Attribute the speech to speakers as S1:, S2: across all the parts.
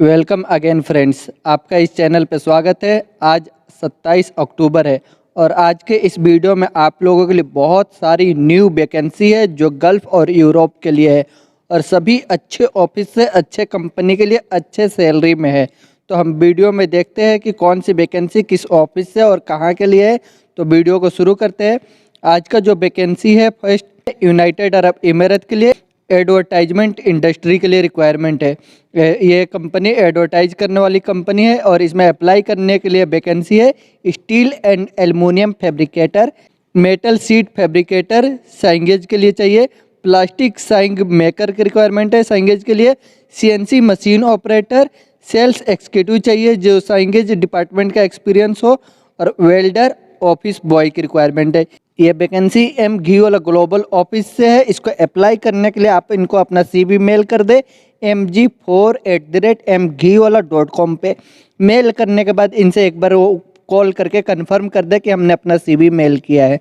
S1: Welcome again friends, आपका इस channel पे स्वागत है। आज 27 अक्टूबर है और आज के इस वीडियो में आप लोगों के लिए बहुत सारी न्यू वैकेंसी है जो गल्फ़ और यूरोप के लिए है और सभी अच्छे ऑफिस से अच्छे कंपनी के लिए अच्छे सैलरी में है। तो हम वीडियो में देखते हैं कि कौन सी वैकेंसी किस ऑफिस से और कहाँ के लिए है। तो वीडियो को शुरू करते हैं। आज का जो वैकेंसी है फर्स्ट यूनाइटेड अरब इमारत के लिए एडवर्टाइजमेंट इंडस्ट्री के लिए रिक्वायरमेंट है। ये कंपनी एडवर्टाइज करने वाली कंपनी है और इसमें अप्लाई करने के लिए वैकेंसी है steel and aluminium fabricator, metal sheet fabricator signage के लिए चाहिए, प्लास्टिक साइंग मेकर की रिक्वायरमेंट है साइंगेज के लिए, CNC machine operator, sales executive चाहिए जो साइंगेज डिपार्टमेंट का एक्सपीरियंस हो, और वेल्डर ऑफिस बॉय की रिक्वायरमेंट है। ये वैकेंसी एम घी वाला ग्लोबल ऑफिस से है। इसको अप्लाई करने के लिए आप इनको अपना CV मेल कर दे mg4@mghiwala.com पे। मेल करने के बाद इनसे एक बार वो कॉल करके कंफर्म कर दे कि हमने अपना CV मेल किया है।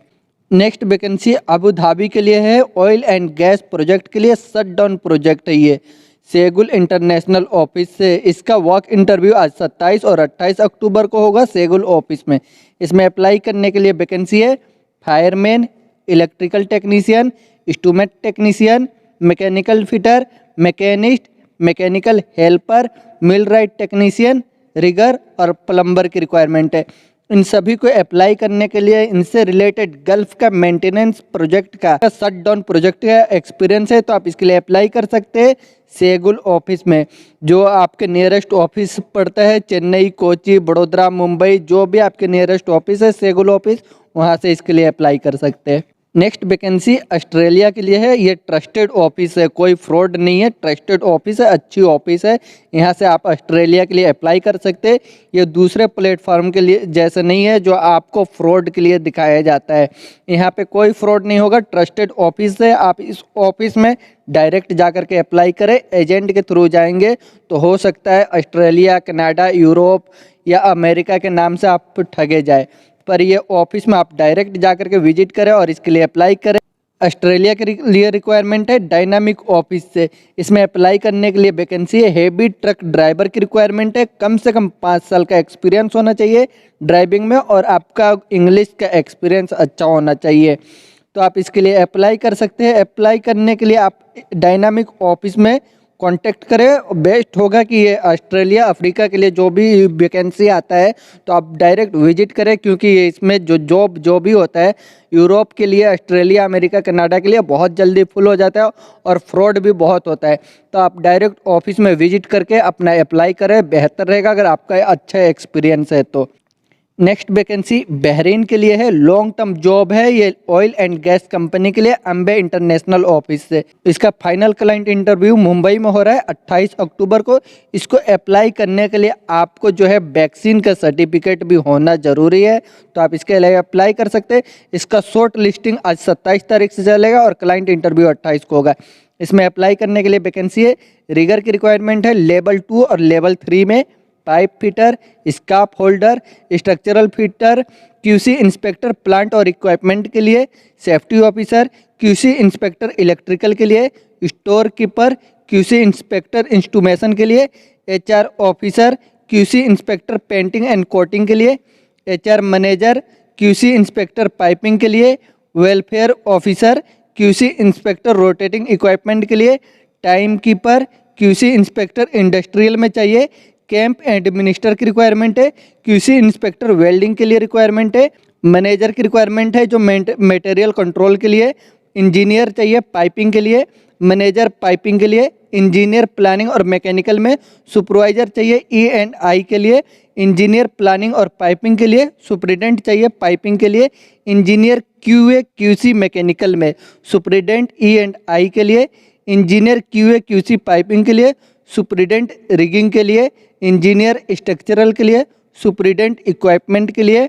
S1: नेक्स्ट वैकेंसी अबू धाबी के लिए है। ऑयल एंड गैस प्रोजेक्ट के लिए शट डाउन प्रोजेक्ट है ये सेगुल इंटरनेशनल ऑफिस से। इसका वर्क इंटरव्यू आज 27 और 28 अक्टूबर को होगा सेगुल ऑफिस में। इसमें अप्लाई करने के लिए वैकेंसी है fireman, electrical technician, instrument technician, mechanical fitter, machinist, mechanical helper, millwright technician, rigger और प्लम्बर की रिक्वायरमेंट है। इन सभी को अप्लाई करने के लिए इनसे रिलेटेड गल्फ का मेंटेनेंस प्रोजेक्ट का शट डाउन प्रोजेक्ट का एक्सपीरियंस है, तो आप इसके लिए अप्लाई कर सकते हैं सेगुल ऑफिस में। जो आपके नियरेस्ट ऑफिस पड़ता है चेन्नई, कोची, बड़ोदरा, मुंबई, जो भी आपके नियरेस्ट ऑफिस है सेगुल ऑफिस, वहाँ से इसके लिए अप्लाई कर सकते हैं। नेक्स्ट वैकेंसी ऑस्ट्रेलिया के लिए है। ये ट्रस्टेड ऑफिस है, कोई फ्रॉड नहीं है, ट्रस्टेड ऑफिस है, अच्छी ऑफिस है। यहाँ से आप ऑस्ट्रेलिया के लिए अप्लाई कर सकते हैं। ये दूसरे प्लेटफॉर्म के लिए जैसे नहीं है जो आपको फ्रॉड के लिए दिखाया जाता है। यहाँ पे कोई फ्रॉड नहीं होगा, ट्रस्टेड ऑफिस है। आप इस ऑफिस में डायरेक्ट जा कर के अप्लाई करें, एजेंट के थ्रू जाएंगे तो हो सकता है ऑस्ट्रेलिया, कनाडा, यूरोप या अमेरिका के नाम से आप ठगे जाए, पर ये ऑफिस में आप डायरेक्ट जा करके विजिट करें और इसके लिए अप्लाई करें। ऑस्ट्रेलिया के लिए रिक्वायरमेंट है डायनामिक ऑफिस से। इसमें अप्लाई करने के लिए वैकेंसी है हेवी ट्रक ड्राइवर की रिक्वायरमेंट है। कम से कम 5 साल का एक्सपीरियंस होना चाहिए ड्राइविंग में और आपका इंग्लिश का एक्सपीरियंस अच्छा होना चाहिए, तो आप इसके लिए अप्लाई कर सकते हैं। अप्लाई करने के लिए आप डायनामिक ऑफिस में कांटेक्ट करें। बेस्ट होगा कि ये ऑस्ट्रेलिया, अफ्रीका के लिए जो भी वैकेंसी आता है तो आप डायरेक्ट विजिट करें, क्योंकि इसमें जो भी होता है यूरोप के लिए, ऑस्ट्रेलिया, अमेरिका, कनाडा के लिए बहुत जल्दी फुल हो जाता है और फ्रॉड भी बहुत होता है। तो आप डायरेक्ट ऑफिस में विजिट करके अपना अप्लाई करें, बेहतर रहेगा अगर आपका अच्छा एक्सपीरियंस है तो। नेक्स्ट वैकेंसी बहरीन के लिए है, लॉन्ग टर्म जॉब है। ये ऑयल एंड गैस कंपनी के लिए अम्बे इंटरनेशनल ऑफिस से। इसका फाइनल क्लाइंट इंटरव्यू मुंबई में हो रहा है 28 अक्टूबर को। इसको अप्लाई करने के लिए आपको जो है वैक्सीन का सर्टिफिकेट भी होना जरूरी है, तो आप इसके लिए अप्लाई कर सकते हैं। इसका शॉर्ट लिस्टिंग आज 27 तारीख से चलेगा और क्लाइंट इंटरव्यू 28 को होगा। इसमें अप्लाई करने के लिए वैकेंसी है रिगर की रिक्वायरमेंट है लेवल 2 और लेवल 3 में, pipe fitter, scarf holder, structural fitter, QC inspector plant और इक्विपमेंट के लिए, safety officer, QC inspector electrical के लिए, store keeper, QC inspector instrumentation के लिए, HR officer, QC inspector painting and coating के लिए, HR manager, QC inspector piping के लिए, welfare officer, QC inspector rotating equipment के लिए, time keeper, QC inspector industrial में चाहिए, कैंप एडमिनिस्टर की रिक्वायरमेंट है, QC इंस्पेक्टर वेल्डिंग के लिए रिक्वायरमेंट है, मैनेजर की रिक्वायरमेंट है जो मटेरियल कंट्रोल के लिए, इंजीनियर चाहिए पाइपिंग के लिए, मैनेजर पाइपिंग के लिए, इंजीनियर प्लानिंग और मैकेनिकल में, सुपरवाइजर चाहिए E&I के लिए, इंजीनियर प्लानिंग और पाइपिंग के लिए, सुपरिटेंडेंट चाहिए पाइपिंग के लिए, इंजीनियर QA QC मैकेनिकल में, सुपरिटेंडेंट E&I के लिए, इंजीनियर QA QC पाइपिंग के लिए, सुपरिटेंडेंट रिगिंग के लिए, इंजीनियर स्ट्रक्चरल के लिए, सुपरिटेंडेंट इक्विपमेंट के लिए,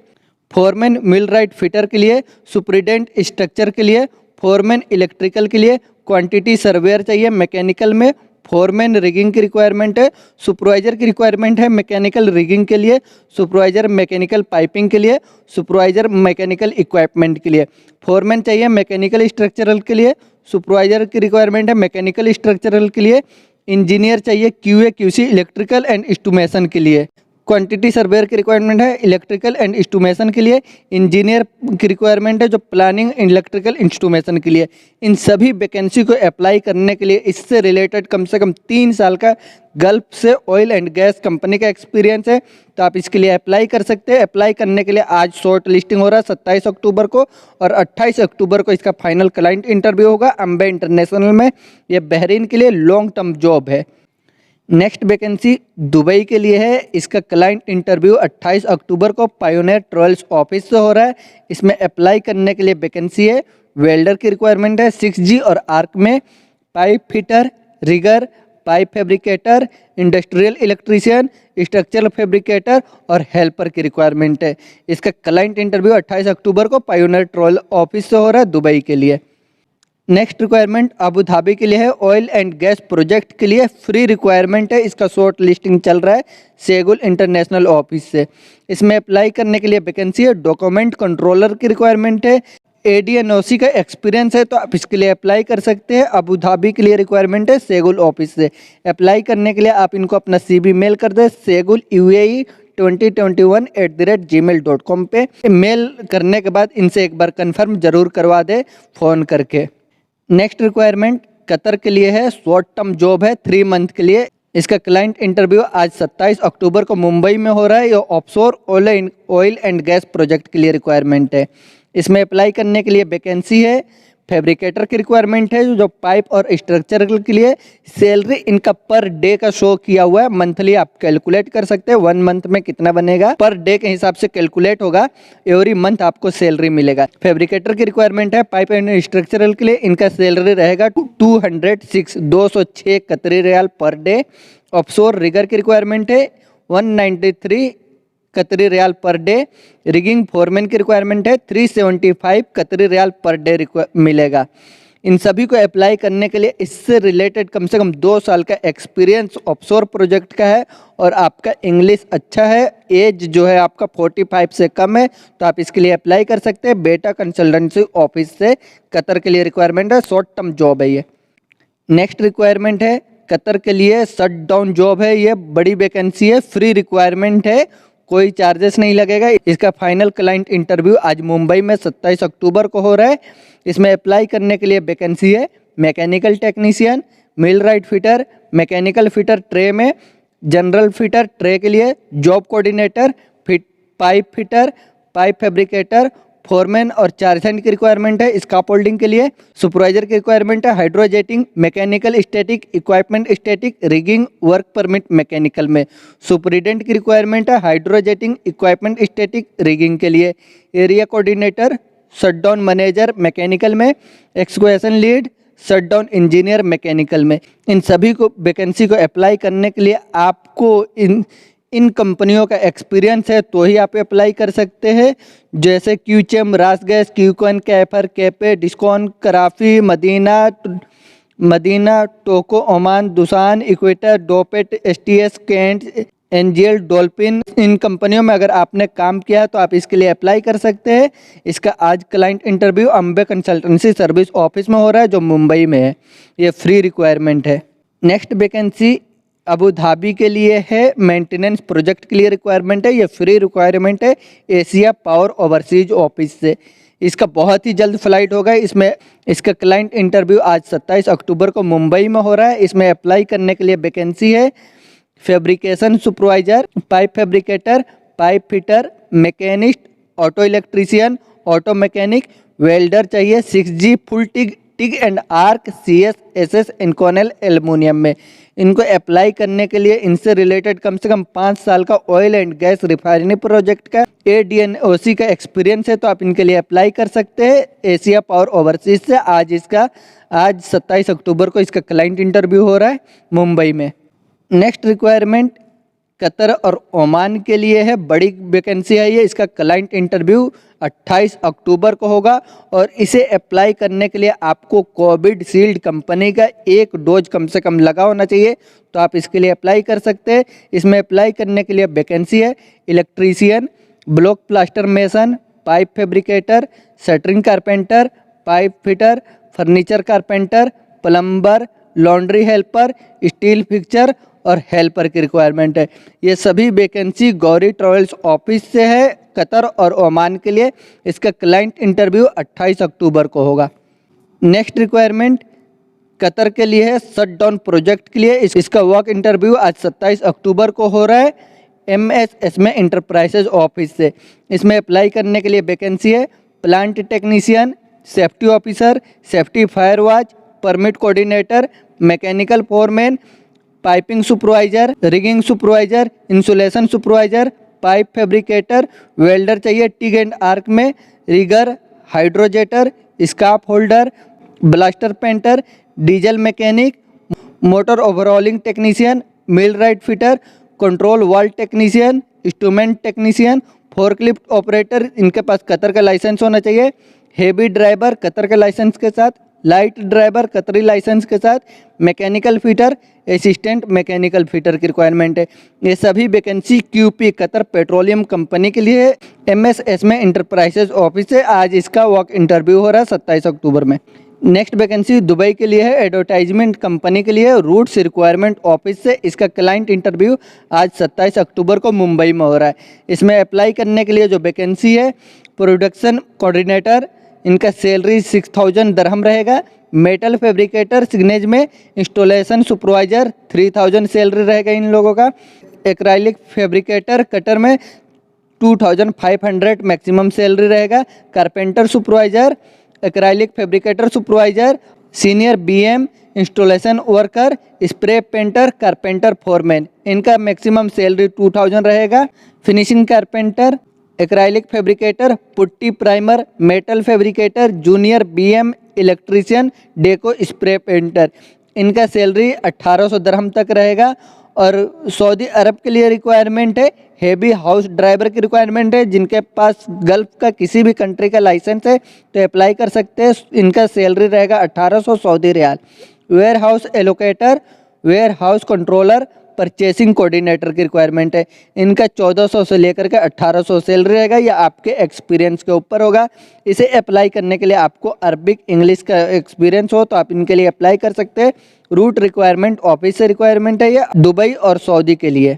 S1: फोरमैन मिलराइट फिटर के लिए, सुपरिटेंडेंट स्ट्रक्चर के लिए, फोरमैन इलेक्ट्रिकल के लिए, क्वांटिटी सर्वेयर चाहिए मैकेनिकल में, फोरमैन रिगिंग की रिक्वायरमेंट है, सुपरवाइजर की रिक्वायरमेंट है मैकेनिकल रिगिंग के लिए, सुपरवाइजर मैकेनिकल पाइपिंग के लिए, सुपरवाइजर मैकेनिकल इक्विपमेंट के लिए, फोरमैन चाहिए मैकेनिकल स्ट्रक्चरल के लिए, सुपरवाइजर की रिक्वायरमेंट है मैकेनिकल स्ट्रक्चरल के लिए, इंजीनियर चाहिए QA QC electrical and instrumentation के लिए। क्वांटिटी सर्वेयर की रिक्वायरमेंट है इलेक्ट्रिकल एंड इंस्ट्रूमेशन के लिए। इंजीनियर की रिक्वायरमेंट है जो प्लानिंग इलेक्ट्रिकल इंस्ट्रूमेशन के लिए। इन सभी वैकेंसी को अप्लाई करने के लिए इससे रिलेटेड कम से कम 3 साल का गल्फ से ऑयल एंड गैस कंपनी का एक्सपीरियंस है, तो आप इसके लिए अप्लाई कर सकते हैं। अप्लाई करने के लिए आज शॉर्ट लिस्टिंग हो रहा है 27 अक्टूबर को, और 28 अक्टूबर को इसका फाइनल क्लाइंट इंटरव्यू होगा अम्बे इंटरनेशनल में। यह बहरीन के लिए लॉन्ग टर्म जॉब है। नेक्स्ट वैकेंसी दुबई के लिए है। इसका क्लाइंट इंटरव्यू 28 अक्टूबर को पायोनियर ट्रेवल्स ऑफिस से हो रहा है। इसमें अप्लाई करने के लिए वैकेंसी है वेल्डर की रिक्वायरमेंट है 6G और आर्क में, pipe fitter, rigger, pipe fabricator, industrial electrician, structural fabricator और हेल्पर की रिक्वायरमेंट है। इसका क्लाइंट इंटरव्यू 28 अक्टूबर को पायोनियर ट्रेवल ऑफिस से हो रहा है दुबई के लिए। नेक्स्ट रिक्वायरमेंट अबू धाबी के लिए है। ऑयल एंड गैस प्रोजेक्ट के लिए फ्री रिक्वायरमेंट है। इसका शॉर्ट लिस्टिंग चल रहा है सेगुल इंटरनेशनल ऑफिस से। इसमें अप्लाई करने के लिए वैकेंसी है डॉक्यूमेंट कंट्रोलर की रिक्वायरमेंट है। ADNOC का एक्सपीरियंस है तो आप इसके लिए अप्लाई कर सकते हैं। अबू धाबी के लिए रिक्वायरमेंट है सेगुल ऑफिस से। अप्लाई करने के लिए आप इनको अपना CV मेल कर दें सेगुल UAE 2021@gmail.com पे। मेल करने के बाद इनसे एक बार कंफर्म जरूर करवा दें फ़ोन करके। नेक्स्ट रिक्वायरमेंट कतर के लिए है। शॉर्ट टर्म जॉब है 3 मंथ के लिए। इसका क्लाइंट इंटरव्यू आज 27 अक्टूबर को मुंबई में हो रहा है। ये offshore oil and gas project के लिए रिक्वायरमेंट है। इसमें अप्लाई करने के लिए वैकेंसी है फैब्रिकेटर की रिक्वायरमेंट है जो पाइप और स्ट्रक्चरल के लिए। सैलरी इनका पर डे का शो किया हुआ है, मंथली आप कैलकुलेट कर सकते हैं 1 मंथ में कितना बनेगा, पर डे के हिसाब से कैलकुलेट होगा। एवरी मंथ आपको सैलरी मिलेगा। फैब्रिकेटर की रिक्वायरमेंट है पाइप एंड स्ट्रक्चरल के लिए। इनका सैलरी रहेगा 206 Qatari riyal per day. Offshore rigger की रिक्वायरमेंट है 193 Qatari riyal per day. Rigging foreman की रिक्वायरमेंट है 375 कतरी रियाल पर डे मिलेगा। इन सभी को अप्लाई करने के लिए इससे रिलेटेड कम से कम 2 साल का एक्सपीरियंस ऑफशोर प्रोजेक्ट का है, और आपका इंग्लिश अच्छा है। एज जो है आपका 45 से कम है, तो आप इसके लिए अप्लाई कर सकते हैं। बेटा कंसल्टेंसी ऑफिस से कतर के लिए रिक्वायरमेंट है। शॉर्ट टर्म जॉब है ये। नेक्स्ट रिक्वायरमेंट है कतर के लिए शट डाउन जॉब है। ये बड़ी वैकेंसी है, फ्री रिक्वायरमेंट है, कोई चार्जेस नहीं लगेगा। इसका फाइनल क्लाइंट इंटरव्यू आज मुंबई में 27 अक्टूबर को हो रहा है। इसमें अप्लाई करने के लिए वैकेंसी है mechanical technician, millwright fitter, mechanical fitter tray में, जनरल फिटर ट्रे के लिए, job coordinator, pipe fitter, pipe fabricator, foreman और चार्जेंट की रिक्वायरमेंट है स्काफोल्डिंग के लिए। सुपरवाइजर की रिक्वायरमेंट है hydrojetting, mechanical static, equipment static, rigging, work permit mechanical में। सुपरिटेंडेंट की रिक्वायरमेंट है हाइड्रोजेटिंग, इक्विपमेंट स्टैटिक, रिगिंग के लिए। Area coordinator, shutdown manager mechanical में, equation lead, shutdown engineer mechanical में। इन सभी को वैकेंसी को अप्लाई करने के लिए आपको इन कंपनियों का एक्सपीरियंस है तो ही आप अप्लाई कर सकते हैं, जैसे क्यूचेम, रासगैस, क्यूकॉन, कैफर, कैपे, डिस्कॉन, कराफी, मदीना, टोको, ओमान, दुसान, इक्वेटर, डोपेट, STS, कैंट, NGL, डॉल्फिन। इन कंपनियों में अगर आपने काम किया है तो आप इसके लिए अप्लाई कर सकते हैं। इसका आज client interview Ambe consultancy service office में हो रहा है जो मुंबई में है। ये फ्री रिक्वायरमेंट है। नेक्स्ट वैकेंसी अबू धाबी के लिए है। मेंटेनेंस प्रोजेक्ट के लिए रिक्वायरमेंट है। ये फ्री रिक्वायरमेंट है एशिया पावर ओवरसीज ऑफिस से। इसका बहुत ही जल्द फ्लाइट होगा। इसका क्लाइंट इंटरव्यू आज 27 अक्टूबर को मुंबई में हो रहा है। इसमें अप्लाई करने के लिए वैकेंसी है fabrication supervisor, pipe fabricator, pipe fitter, machinist, auto electrician, auto mechanic, welder चाहिए 6G full TIG and arc, CS, SS Inconel aluminium में। इनको अप्लाई करने के लिए इनसे रिलेटेड कम से कम 5 साल का oil and gas refinery project का ADNOC का एक्सपीरियंस है, तो आप इनके लिए अप्लाई कर सकते हैं एशिया पावर ओवरसीज से। आज 27 अक्टूबर को इसका क्लाइंट इंटरव्यू हो रहा है मुंबई में। नेक्स्ट रिक्वायरमेंट कतर और ओमान के लिए है। बड़ी वैकेंसी है ये। इसका क्लाइंट इंटरव्यू 28 अक्टूबर को होगा, और इसे अप्लाई करने के लिए आपको कोविड शील्ड कंपनी का 1 डोज कम से कम लगा होना चाहिए, तो आप इसके लिए अप्लाई कर सकते हैं। इसमें अप्लाई करने के लिए वैकेंसी है electrician, block plaster mason, pipe fabricator, shuttering carpenter, pipe fitter, furniture carpenter, plumber, laundry helper, steel fixture और हेल्पर की रिक्वायरमेंट है। ये सभी वैकेंसी गौरी ट्रैवल्स ऑफिस से है कतर और ओमान के लिए। इसका क्लाइंट इंटरव्यू 28 अक्टूबर को होगा। नेक्स्ट रिक्वायरमेंट कतर के लिए है शट डाउन प्रोजेक्ट के लिए। इसका वर्क इंटरव्यू आज 27 अक्टूबर को हो रहा है MSS में इंटरप्राइजेज ऑफिस से। इसमें अप्लाई करने के लिए वैकेंसी है plant technician, safety officer, safety fire watch, permit coordinator, mechanical foreman, piping supervisor, rigging supervisor, insulation supervisor, pipe fabricator, welder चाहिए टिग एंड आर्क में, rigger, hydrojetter, scaffolder, blaster painter, diesel mechanic, motor overhauling technician, millwright fitter, control valve technician, instrument technician, forklift operator, इनके पास Qatar का licence होना चाहिए। Heavy driver Qatar के licence के साथ, लाइट ड्राइवर कतरी लाइसेंस के साथ, mechanical fitter, assistant mechanical fitter की रिक्वायरमेंट है। ये सभी vacancy QP Qatar petroleum company के लिए MSS में इंटरप्राइजेज ऑफिस से आज इसका वर्क इंटरव्यू हो रहा है 27 अक्टूबर में। नेक्स्ट वैकेंसी दुबई के लिए है एडवर्टाइजमेंट कंपनी के लिए रूट्स रिक्वायरमेंट ऑफिस से। इसका क्लाइंट इंटरव्यू आज 27 अक्टूबर को मुंबई में हो रहा है। इसमें अप्लाई करने के लिए जो वैकेंसी है प्रोडक्शन कोऑर्डिनेटर, इनका सैलरी 6000 दरहम रहेगा। मेटल फैब्रिकेटर सिग्नेज में, इंस्टॉलेशन सुपरवाइजर 3000 सैलरी रहेगा इन लोगों का। एक्राइलिक फैब्रिकेटर कटर में 2500 मैक्सिमम सैलरी रहेगा। Carpenter supervisor, acrylic fabricator supervisor, senior BM, installation worker, spray painter, carpenter foreman, इनका मैक्सिमम सैलरी 2000 रहेगा। Finishing carpenter, acrylic fabricator, putty primer, metal fabricator, junior BM, electrician, deco spray painter, इनका salary 1800 दरहम तक रहेगा। और Saudi अरब के लिए requirement है heavy house driver की रिक्वायरमेंट है। जिनके पास गल्फ का किसी भी कंट्री का लाइसेंस है तो अप्लाई कर सकते हैं। इनका सैलरी रहेगा 1800 Saudi riyal. Warehouse allocator, warehouse controller, purchasing coordinator की रिक्वायरमेंट है। इनका 1400 से लेकर के 1800 सैलरी रहेगा। या आपके एक्सपीरियंस के ऊपर होगा। इसे अप्लाई करने के लिए आपको अरबिक इंग्लिश का एक्सपीरियंस हो तो आप इनके लिए अप्लाई कर सकते हैं। रूट रिक्वायरमेंट ऑफिस से रिक्वायरमेंट है, या दुबई और सऊदी के लिए।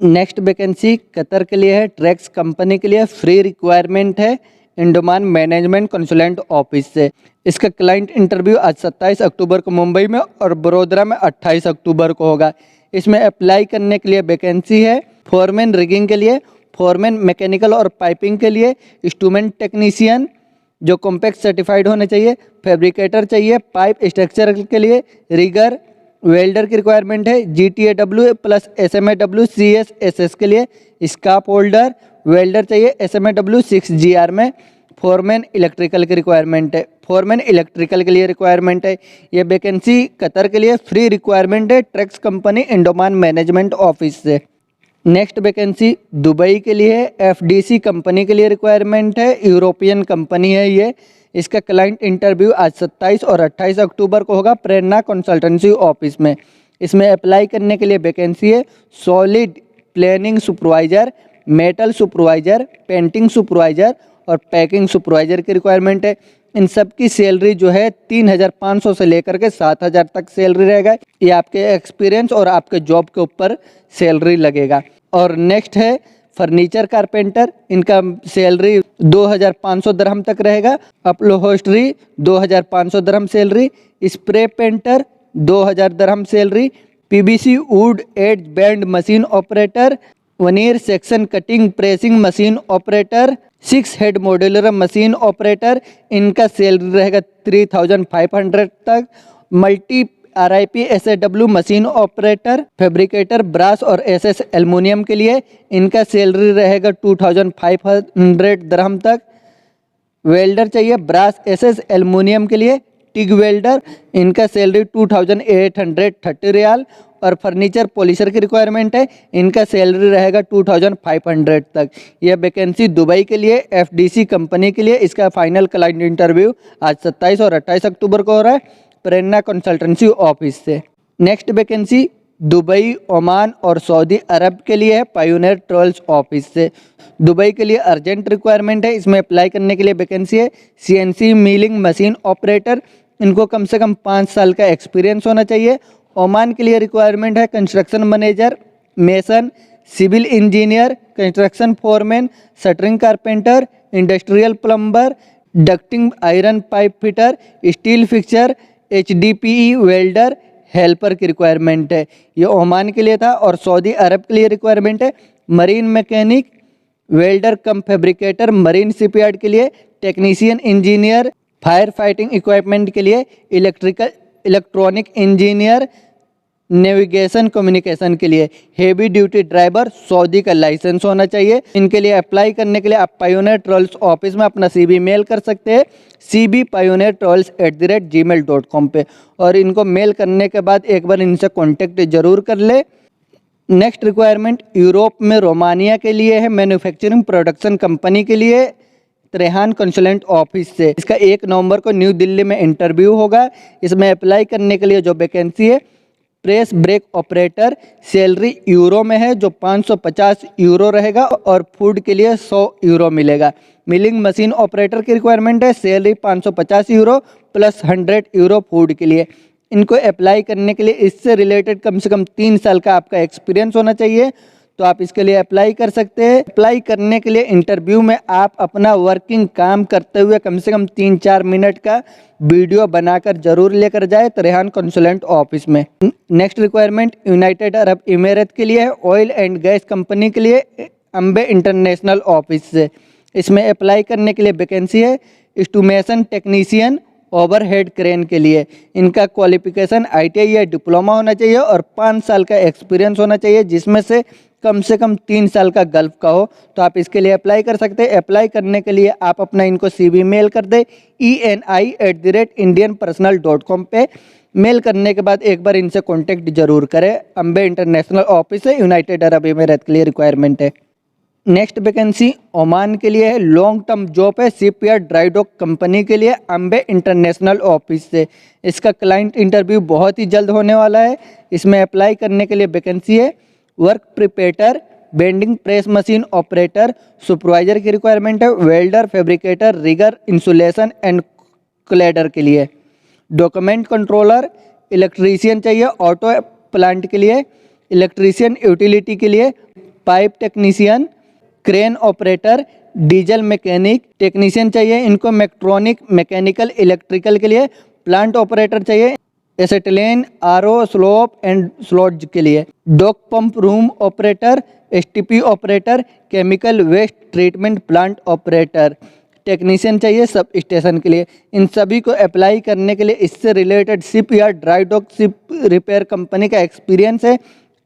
S1: नेक्स्ट वैकेंसी कतर के लिए है ट्रैक्स कंपनी के लिए फ्री रिक्वायरमेंट है इंडोमान मैनेजमेंट कंसल्टेंट ऑफिस से। इसका क्लाइंट इंटरव्यू आज 27 अक्टूबर को मुंबई में और बड़ोदरा में 28 अक्टूबर को होगा। इसमें अप्लाई करने के लिए वैकेंसी है फोरमैन रिगिंग के लिए, फोरमैन मैकेनिकल और पाइपिंग के लिए, इंस्ट्रूमेंट टेक्नीशियन जो कॉम्पैक्ट सर्टिफाइड होने चाहिए, फैब्रिकेटर चाहिए पाइप स्ट्रक्चर के लिए, रिगर, वेल्डर की रिक्वायरमेंट है, GTAW प्लस SMAW CSSS के लिए, स्काफ होल्डर, वेल्डर चाहिए SMAW 6GR में, फोरमैन इलेक्ट्रिकल की रिक्वायरमेंट है। फोरमैन इलेक्ट्रिकल के लिए रिक्वायरमेंट है। ये वैकेंसी कतर के लिए फ्री रिक्वायरमेंट है ट्रैक्स कंपनी इंडोमान मैनेजमेंट ऑफिस से। नेक्स्ट वैकेंसी दुबई के लिए है FDC कंपनी के लिए रिक्वायरमेंट है। यूरोपियन कंपनी है ये। इसका क्लाइंट इंटरव्यू आज 27 और 28 अक्टूबर को होगा प्रेरणा कंसल्टेंसी ऑफिस में। इसमें अप्लाई करने के लिए वैकेंसी है solid planning supervisor, metal supervisor, painting supervisor और पैकिंग सुपरवाइजर की रिक्वायरमेंट है। इन सब की सैलरी जो है 3500 से लेकर के 7000 तक सैलरी रहेगा। ये आपके एक्सपीरियंस और आपके जॉब के ऊपर सैलरी लगेगा। और नेक्स्ट है फर्नीचर कारपेंटर, इनका सैलरी 2500 दरहम तक रहेगा। अपहोल्स्टरी 2500 दरहम सैलरी, स्प्रे पेंटर 2000 दरहम salary, PVC wood edge band machine operator, veneer section cutting pressing machine operator, 6 head modular machine operator, इनका सैलरी रहेगा 3500 तक। Multi RIP SAW machine operator, fabricator brass और SS एल्युमिनियम के लिए इनका salary रहेगा 2500 दरहम तक। वेल्डर चाहिए ब्रास SS एल्युमिनियम के लिए, टिग वेल्डर, इनका सैलरी 2830 रियाल। और फर्नीचर पॉलिशर की रिक्वायरमेंट है, इनका सैलरी रहेगा 2500 तक। यह वैकेंसी दुबई के लिए FDC कंपनी के लिए। इसका फाइनल क्लाइंट इंटरव्यू आज 27 और 28 अक्टूबर को हो रहा है प्रेरणा कंसल्टेंसी ऑफिस से। नेक्स्ट वैकेंसी दुबई, ओमान और सऊदी अरब के लिए है पायोनियर ट्रैवल्स ऑफिस से। दुबई के लिए अर्जेंट रिक्वायरमेंट है। इसमें अप्लाई करने के लिए वैकेंसी है CNC मिलिंग मशीन ऑपरेटर, इनको कम से कम 5 साल का एक्सपीरियंस होना चाहिए। ओमान के लिए रिक्वायरमेंट है construction manager, mason, civil engineer, construction foreman, shuttering carpenter, industrial plumber, ducting iron pipe fitter, steel fixer, HDPE welder, helper की रिक्वायरमेंट है। ये ओमान के लिए था। और सऊदी अरब के लिए रिक्वायरमेंट है मरीन मैकेनिक, वेल्डर कम फैब्रिकेटर मरीन शिपयार्ड के लिए, technician engineer fire fighting equipment के लिए, इलेक्ट्रॉनिक इंजीनियर, नेविगेशन कम्युनिकेशन के लिए, हेवी ड्यूटी ड्राइवर, सऊदी का लाइसेंस होना चाहिए। इनके लिए अप्लाई करने के लिए आप पायोनियर ट्रेवल्स ऑफिस में अपना CV मेल कर सकते हैं cbpioneertravels@gmail.com पे। और इनको मेल करने के बाद एक बार इनसे कॉन्टेक्ट जरूर कर ले। नेक्स्ट रिक्वायरमेंट यूरोप में रोमानिया के लिए है, मैन्युफैक्चरिंग प्रोडक्शन कंपनी के लिए, त्रेहान कंसल्टेंट ऑफिस से। इसका 1 नवंबर को न्यू दिल्ली में इंटरव्यू होगा। इसमें अप्लाई करने के लिए जो वैकेंसी है press brake operator, salary euro में है जो 550 यूरो रहेगा और फूड के लिए 100 यूरो मिलेगा। मिलिंग मशीन ऑपरेटर की रिक्वायरमेंट है, salary 550 euro plus 100 euro food के लिए। इनको अप्लाई करने के लिए इससे रिलेटेड कम से कम 3 साल का आपका एक्सपीरियंस होना चाहिए, तो आप इसके लिए अप्लाई कर सकते हैं। अप्लाई करने के लिए इंटरव्यू में आप अपना वर्किंग काम करते हुए कम से कम 3-4 मिनट का वीडियो बनाकर जरूर लेकर जाए त्रेहान कंसल्टेंट ऑफिस में। Next requirement United Arab emirate के लिए है, ऑयल एंड गैस कंपनी के लिए, अम्बे इंटरनेशनल ऑफिस से। इसमें अप्लाई करने के लिए वैकेंसी है एस्टिमेशन टेक्नीशियन ओवरहेड क्रेन के लिए। इनका क्वालिफिकेशन ITI या डिप्लोमा होना चाहिए और 5 साल का एक्सपीरियंस होना चाहिए, जिसमें से कम 3 साल का गल्फ का हो, तो आप इसके लिए अप्लाई कर सकते हैं। अप्लाई करने के लिए आप अपना इनको CV मेल कर दें eni@indianpersonal.com पे। मेल करने के बाद एक बार इनसे कॉन्टेक्ट जरूर करें। अम्बे इंटरनेशनल ऑफिस है, यूनाइटेड अरब इमिरेट के लिए रिक्वायरमेंट है। नेक्स्ट वैकेंसी ओमान के लिए है, लॉन्ग टर्म जॉब है, शिपयार्ड ड्राई डॉक कंपनी के लिए, अम्बे इंटरनेशनल ऑफिस से। इसका क्लाइंट इंटरव्यू बहुत ही जल्द होने वाला है। इसमें अप्लाई करने के लिए वैकेंसी है work preparator, bending press machine operator, supervisor की रिक्वायरमेंट है, welder, fabricator, rigger, insulation and cladder के लिए, डॉक्यूमेंट कंट्रोलर, इलेक्ट्रीशियन चाहिए ऑटो प्लांट के लिए, इलेक्ट्रीशियन यूटिलिटी के लिए, pipe technician, crane operator, diesel mechanic technician चाहिए इनको, मैक्ट्रॉनिक, मैकेनिकल, इलेक्ट्रिकल के लिए, प्लांट ऑपरेटर चाहिए, acetylene, RO, slop and slops के लिए, dock pump room operator, STP operator, chemical waste treatment plant operator technician चाहिए सब स्टेशन के लिए। इन सभी को अप्लाई करने के लिए इससे रिलेटेड शिप या dry dock ship repair company का एक्सपीरियंस है,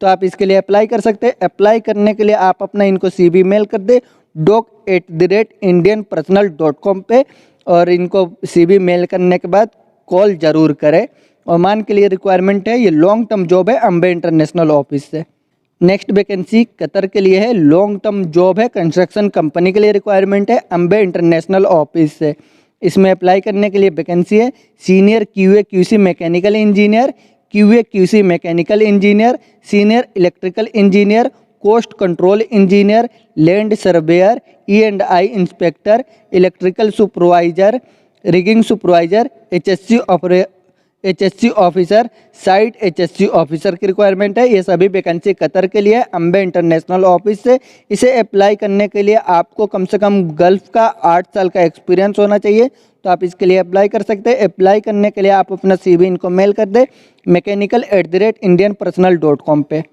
S1: तो आप इसके लिए अप्लाई कर सकते हैं। अप्लाई करने के लिए आप अपना इनको CV मेल कर दे doc@indianpersonal.com पे और इनको CV मेल करने के बाद कॉल ज़रूर करें। ओमान के लिए रिक्वायरमेंट है, ये लॉन्ग टर्म जॉब है अम्बे इंटरनेशनल ऑफिस से। नेक्स्ट वैकेंसी कतर के लिए है, लॉन्ग टर्म जॉब है, कंस्ट्रक्शन कंपनी के लिए रिक्वायरमेंट है अम्बे इंटरनेशनल ऑफिस से। इसमें अप्लाई करने के लिए वैकेंसी है senior QA QC mechanical engineer, QA QC mechanical engineer, senior electrical engineer, cost control engineer, land surveyor, E&I inspector, electrical supervisor, rigging supervisor, HSC officer, site HSC officer की requirement है। ये सभी vacancy Qatar के लिए Ambe international office से। इसे apply करने के लिए आपको कम से कम गल्फ का 8 साल का एक्सपीरियंस होना चाहिए, तो आप इसके लिए अप्लाई कर सकते हैं। अप्लाई करने के लिए आप अपना CV इनको मेल कर दें mechanical@indianpersonal.com पे।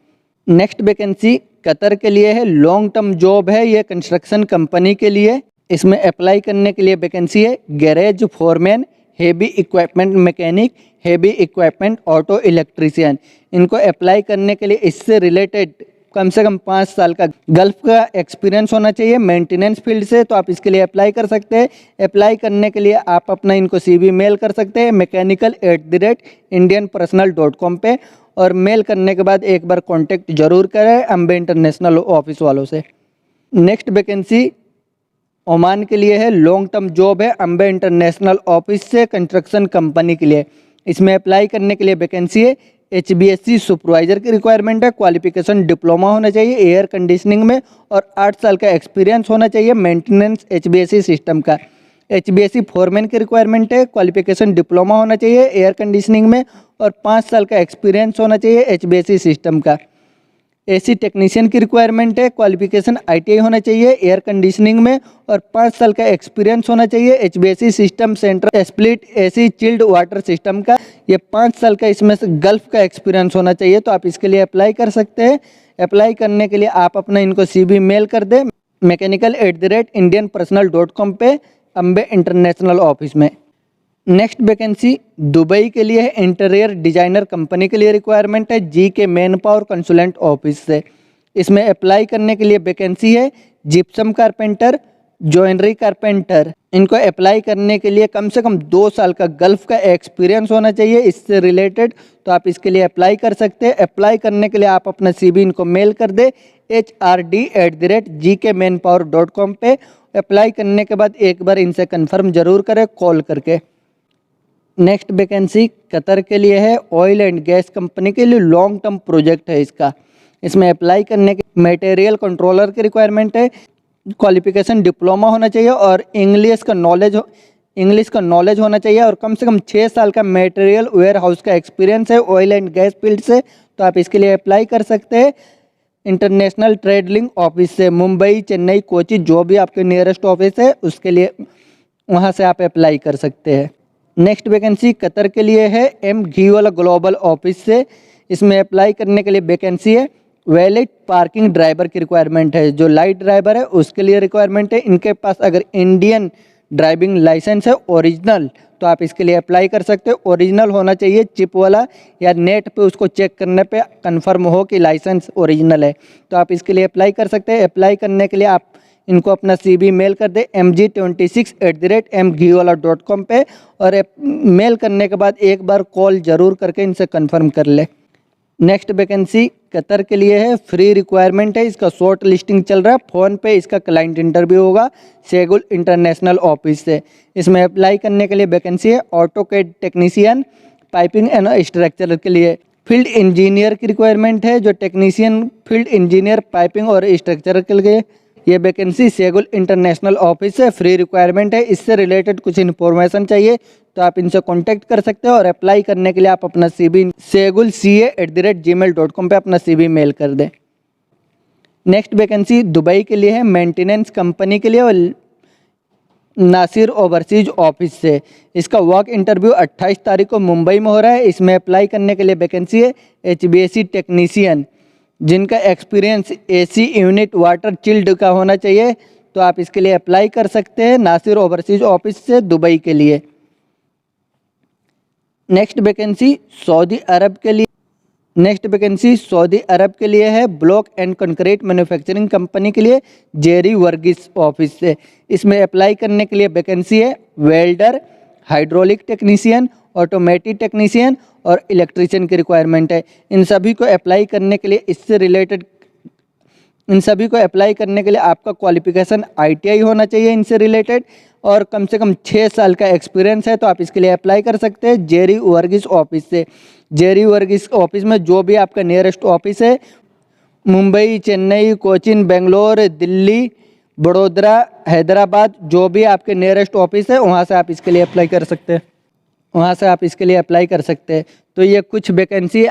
S1: नेक्स्ट वैकेंसी कतर के लिए है, लॉन्ग टर्म जॉब है, ये कंस्ट्रक्शन कंपनी के लिए। इसमें अप्लाई करने के लिए वैकेंसी है garage foreman, heavy equipment mechanic, heavy equipment auto electrician. इनको अप्लाई करने के लिए इससे रिलेटेड कम से कम 5 साल का गल्फ का एक्सपीरियंस होना चाहिए मेंटेनेंस फील्ड से, तो आप इसके लिए अप्लाई कर सकते हैं। अप्लाई करने के लिए आप अपना इनको CV मेल कर सकते हैं mechanical@indianpersonal.com पे और मेल करने के बाद एक बार कांटेक्ट जरूर करें अम्बे इंटरनेशनल ऑफिस वालों से। नेक्स्ट वैकेंसी ओमान के लिए है, लॉन्ग टर्म जॉब है अम्बे इंटरनेशनल ऑफिस से कंस्ट्रक्शन कंपनी के लिए। इसमें अप्लाई करने के लिए वैकेंसी है HBSC सुपरवाइजर की रिक्वायरमेंट है, क्वालिफिकेशन डिप्लोमा होना चाहिए एयर कंडीशनिंग में और 8 साल का एक्सपीरियंस होना चाहिए मेंटेनेंस HBSC सिस्टम का। HBSC फोरमैन की रिक्वायरमेंट है, क्वालिफिकेशन डिप्लोमा होना चाहिए एयर कंडीशनिंग में और 5 साल का एक्सपीरियंस होना चाहिए HBSC सिस्टम का। AC टेक्नीशियन की रिक्वायरमेंट है, क्वालिफिकेशन ITI होना चाहिए एयर कंडीशनिंग में और 5 साल का एक्सपीरियंस होना चाहिए HBSC system central split AC chilled water system का। ये 5 साल का इसमें से गल्फ का एक्सपीरियंस होना चाहिए, तो आप इसके लिए अप्लाई कर सकते हैं। अप्लाई करने के लिए आप अपना इनको CV मेल कर दें mechanical@indianpersonal.com पे अम्बे इंटरनेशनल ऑफिस में। नेक्स्ट वैकेंसी दुबई के लिए है, इंटीरियर डिजाइनर कंपनी के लिए रिक्वायरमेंट है GK man power consultant office से। इसमें अप्लाई करने के लिए वैकेंसी है जिप्सम कारपेंटर, जॉइनरी कारपेंटर। इनको अप्लाई करने के लिए कम से कम 2 साल का गल्फ का एक्सपीरियंस होना चाहिए इससे रिलेटेड, तो आप इसके लिए अप्लाई कर सकते हैं। अप्लाई करने के लिए आप अपना CV इनको मेल कर दे hrd@gkmanpower.com पे। अप्लाई करने के बाद एक बार इनसे कंफर्म जरूर करें कॉल करके। नेक्स्ट वैकेंसी कतर के लिए है, ऑयल एंड गैस कंपनी के लिए लॉन्ग टर्म प्रोजेक्ट है इसका। इसमें अप्लाई करने के मटेरियल कंट्रोलर की रिक्वायरमेंट है, क्वालिफिकेशन डिप्लोमा होना चाहिए और इंग्लिश का नॉलेज होना चाहिए और कम से कम 6 साल का मटेरियल वेयर हाउस का एक्सपीरियंस है ऑयल एंड गैस फील्ड से, तो आप इसके लिए अप्लाई कर सकते हैं इंटरनेशनल ट्रेड लिंक ऑफिस से। मुंबई, चेन्नई, कोची जो भी आपके नियरेस्ट ऑफिस है उसके लिए वहाँ से आप अप्लाई कर सकते हैं। नेक्स्ट वैकेंसी कतर के लिए है MGWAL ग्लोबल ऑफिस से। इसमें अप्लाई करने के लिए वैकेंसी है वैलिड पार्किंग ड्राइवर की रिक्वायरमेंट है, जो लाइट ड्राइवर है उसके लिए रिक्वायरमेंट है। इनके पास अगर इंडियन ड्राइविंग लाइसेंस है ओरिजिनल, तो आप इसके लिए अप्लाई कर सकते हो। ओरिजिनल होना चाहिए, चिप वाला, या नेट पे उसको चेक करने पे कंफर्म हो कि लाइसेंस ओरिजिनल है, तो आप इसके लिए अप्लाई कर सकते हैं। अप्लाई करने के लिए आप इनको अपना CV मेल कर दे mg26@mgwala.com पे और मेल करने के बाद एक बार कॉल ज़रूर करके इनसे कंफर्म कर ले। नेक्स्ट वैकेंसी कतर के लिए है, फ्री रिक्वायरमेंट है, इसका शॉर्ट लिस्टिंग चल रहा है, फ़ोन पे इसका क्लाइंट इंटरव्यू होगा शेगुल इंटरनेशनल ऑफिस से। इसमें अप्लाई करने के लिए वैकेंसी है AutoCAD technician piping and structure के लिए। फील्ड इंजीनियर की रिक्वायरमेंट है, जो टेक्नीशियन फील्ड इंजीनियर पाइपिंग और स्ट्रक्चर के लिए। ये वैकेंसी शेगुल इंटरनेशनल ऑफिस से फ्री रिक्वायरमेंट है। इससे रिलेटेड कुछ इन्फॉर्मेशन चाहिए तो आप इनसे कांटेक्ट कर सकते हो और अप्लाई करने के लिए आप अपना CV segulca@gmail.com पे अपना CV मेल कर दें। नेक्स्ट वैकेंसी दुबई के लिए है, मेंटेनेंस कंपनी के लिए और नासिर ओवरसीज ऑफिस से। इसका वर्क इंटरव्यू 28 तारीख को मुंबई में हो रहा है। इसमें अप्लाई करने के लिए वैकेंसी है HVAC टेक्नीशियन, जिनका experience AC unit water chilled का होना चाहिए, तो आप इसके लिए अप्लाई कर सकते हैं नासिर ओवरसीज ऑफिस से दुबई के लिए। नेक्स्ट वैकेंसी सऊदी अरब के लिए है, block and concrete manufacturing company के लिए जेरी वर्गीस ऑफिस से। इसमें अप्लाई करने के लिए वैकेंसी है welder, hydraulic technician, automatic technician और इलेक्ट्रीशियन की रिक्वायरमेंट है। इन सभी को अप्लाई करने के लिए आपका क्वालिफिकेशन ITI होना चाहिए इनसे रिलेटेड और कम से कम 6 साल का एक्सपीरियंस है, तो आप इसके लिए अप्लाई कर सकते हैं जेरी वर्गीस ऑफिस से। जेरी वर्गीस ऑफिस में जो भी आपका नियरेस्ट ऑफिस है, मुंबई, चेन्नई, कोचिन, बेंगलोर, दिल्ली, बड़ोदरा, हैदराबाद, जो भी आपके नियरेस्ट ऑफिस है वहाँ से आप इसके लिए अप्लाई कर सकते हैं। तो ये कुछ वैकेंसी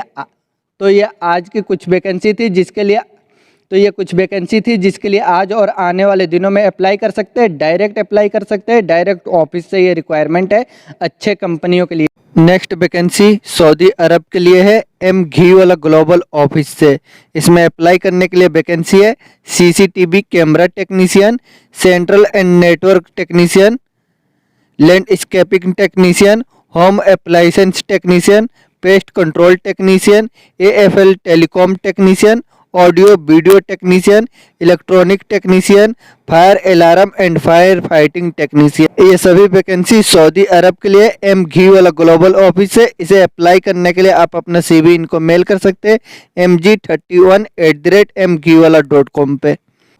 S1: थी जिसके लिए आज और आने वाले दिनों में अप्लाई कर सकते हैं। डायरेक्ट अप्लाई कर सकते हैं, डायरेक्ट ऑफिस से ये रिक्वायरमेंट है अच्छे कंपनियों के लिए। नेक्स्ट वैकेंसी सऊदी अरब के लिए है, MGWAL ग्लोबल ऑफिस से। इसमें अप्लाई करने के लिए वैकेंसी है CCTV camera technician, central and network technician, landscaping technician, home appliance technician, pest control technician, AFL telecom technician, audio video technician, electronic technician, fire alarm and fire fighting technician. ये सभी vacancy Saudi अरब के लिए MGWAL global office है। इसे apply करने के लिए आप अपना CV इनको मेल कर सकते हैं mg31@mgwala.com पे।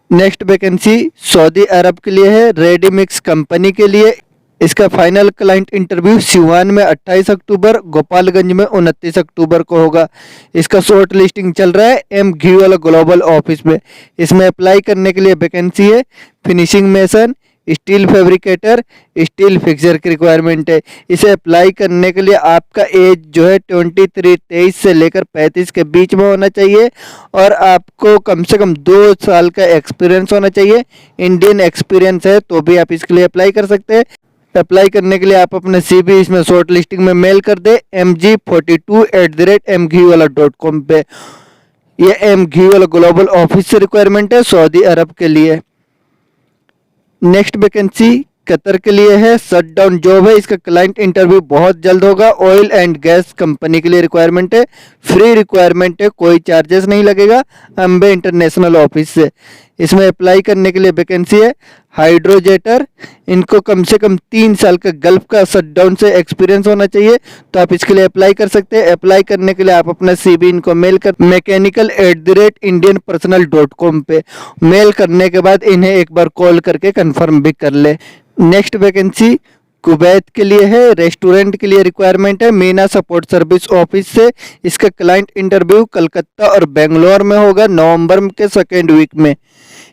S1: नेक्स्ट वैकेंसी सऊदी अरब के लिए है, रेडीमिक्स कंपनी के लिए। इसका फाइनल क्लाइंट इंटरव्यू सिवान में 28 अक्टूबर, गोपालगंज में 29 अक्टूबर को होगा। इसका शॉर्ट लिस्टिंग चल रहा है MGWAL ग्लोबल ऑफिस में। इसमें अप्लाई करने के लिए वैकेंसी है finishing mason, steel fabricator, steel fixer की रिक्वायरमेंट है। इसे अप्लाई करने के लिए आपका एज जो है 23 से लेकर 35 के बीच में होना चाहिए और आपको कम से कम 2 साल का एक्सपीरियंस होना चाहिए। इंडियन एक्सपीरियंस है तो भी आप इसके लिए अप्लाई कर सकते हैं। अप्लाई करने के लिए आप अपना CV इसमें शॉर्ट लिस्टिंग में मेल कर दे mg42@mghwala.com पे। ये mghwala ग्लोबल ऑफिस से रिक्वायरमेंट है सऊदी अरब के लिए। नेक्स्ट वैकेंसी कतर के लिए है, शटडाउन जॉब है। इसका क्लाइंट इंटरव्यू बहुत जल्द होगा। ऑयल एंड गैस कंपनी के लिए रिक्वायरमेंट है, फ्री रिक्वायरमेंट है, कोई चार्जेस नहीं लगेगा, अम्बे इंटरनेशनल ऑफिस से। इसमें अप्लाई करने के लिए वैकेंसी है हाइड्रोजेटर। इनको कम से कम 3 साल का गल्फ का शटडाउन से एक्सपीरियंस होना चाहिए, तो आप इसके लिए अप्लाई कर सकते हैं। अप्लाई करने के लिए आप अपना CV इनको मेल कर mechanical@indianpersonal.com पे मेल करने के बाद इन्हें एक बार कॉल करके कंफर्म भी कर ले। नेक्स्ट वैकेंसी कुवैत के लिए है, रेस्टोरेंट के लिए रिक्वायरमेंट है, मीना सपोर्ट सर्विस ऑफिस से। इसका क्लाइंट इंटरव्यू कलकत्ता और बेंगलोर में होगा नवंबर के 2nd वीक में।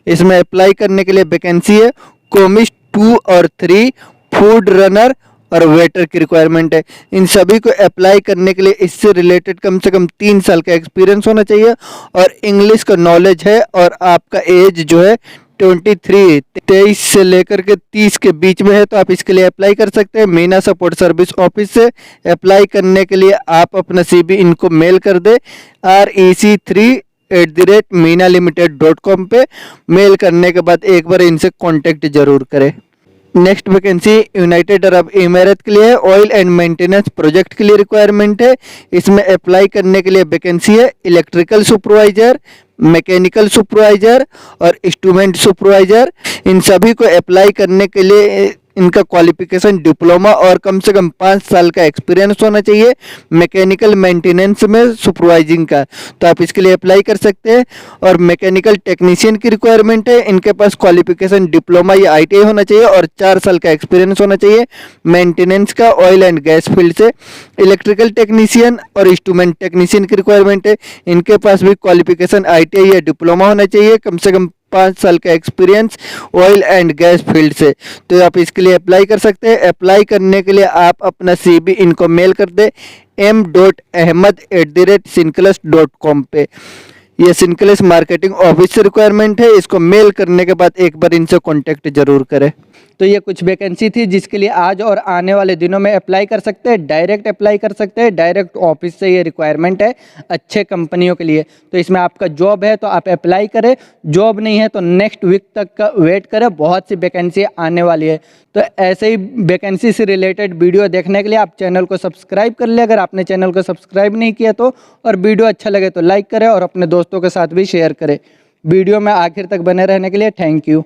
S1: इसमें अप्लाई करने के लिए वैकेंसी है कॉमिस्ट 2 और 3, फूड रनर और वेटर की रिक्वायरमेंट है। इन सभी को अप्लाई करने के लिए इससे रिलेटेड कम से कम 3 साल का एक्सपीरियंस होना चाहिए और इंग्लिश का नॉलेज है और आपका एज जो है 23 से लेकर के 30 के बीच में है, तो आप इसके लिए अप्लाई कर सकते हैं। मीना सपोर्ट सर्विस ऑफिस से अप्लाई करने के लिए आप अपना CV इनको मेल कर दे rec3@minalimited.com पे। मेल करने के बाद एक बार इनसे कांटेक्ट जरूर करें। नेक्स्ट वैकेंसी यूनाइटेड अरब इमारत के लिए है, ऑयल एंड मेंटेनेंस प्रोजेक्ट के लिए रिक्वायरमेंट है। इसमें अप्लाई करने के लिए वैकेंसी है इलेक्ट्रिकल सुपरवाइजर, मैकेनिकल सुपरवाइजर और इंस्ट्रूमेंट सुपरवाइजर। इन सभी को अप्लाई करने के लिए इनका क्वालिफिकेशन डिप्लोमा और कम से कम 5 साल का एक्सपीरियंस होना चाहिए मैकेनिकल मेंटेनेंस में सुपरवाइजिंग का, तो आप इसके लिए अप्लाई कर सकते हैं। और मैकेनिकल टेक्नीशियन की रिक्वायरमेंट है, इनके पास क्वालिफिकेशन डिप्लोमा या ITI होना चाहिए और 4 साल का एक्सपीरियंस होना चाहिए मेंटेनेंस का ऑयल एंड गैस फील्ड से। इलेक्ट्रिकल टेक्नीशियन और इंस्ट्रूमेंट टेक्नीशियन की रिक्वायरमेंट है, इनके पास भी क्वालिफिकेशन ITI या डिप्लोमा होना चाहिए, कम से कम 5 साल का experience oil and gas field से, तो आप इसके लिए अप्लाई कर सकते हैं। अप्लाई करने के लिए आप अपना CV इनको मेल कर दे m.ahmed@synclus.com पे। ये सिंक्लस मार्केटिंग ऑफिस से रिक्वायरमेंट है, इसको मेल करने के बाद एक बार इनसे कांटेक्ट जरूर करें। तो ये कुछ वैकेंसी थी जिसके लिए आज और आने वाले दिनों में अप्लाई कर सकते हैं, डायरेक्ट अप्लाई कर सकते हैं, डायरेक्ट ऑफिस से ये रिक्वायरमेंट है अच्छे कंपनियों के लिए। तो इसमें आपका जॉब है तो आप अप्लाई करें, जॉब नहीं है तो नेक्स्ट वीक तक का वेट करें, बहुत सी वैकेंसी आने वाली है। तो ऐसे ही वैकेंसी से रिलेटेड वीडियो देखने के लिए आप चैनल को सब्सक्राइब कर ले अगर आपने चैनल को सब्सक्राइब नहीं किया तो, और वीडियो अच्छा लगे तो लाइक करें और अपने दोस्तों के साथ भी शेयर करें। वीडियो में आखिर तक बने रहने के लिए थैंक यू।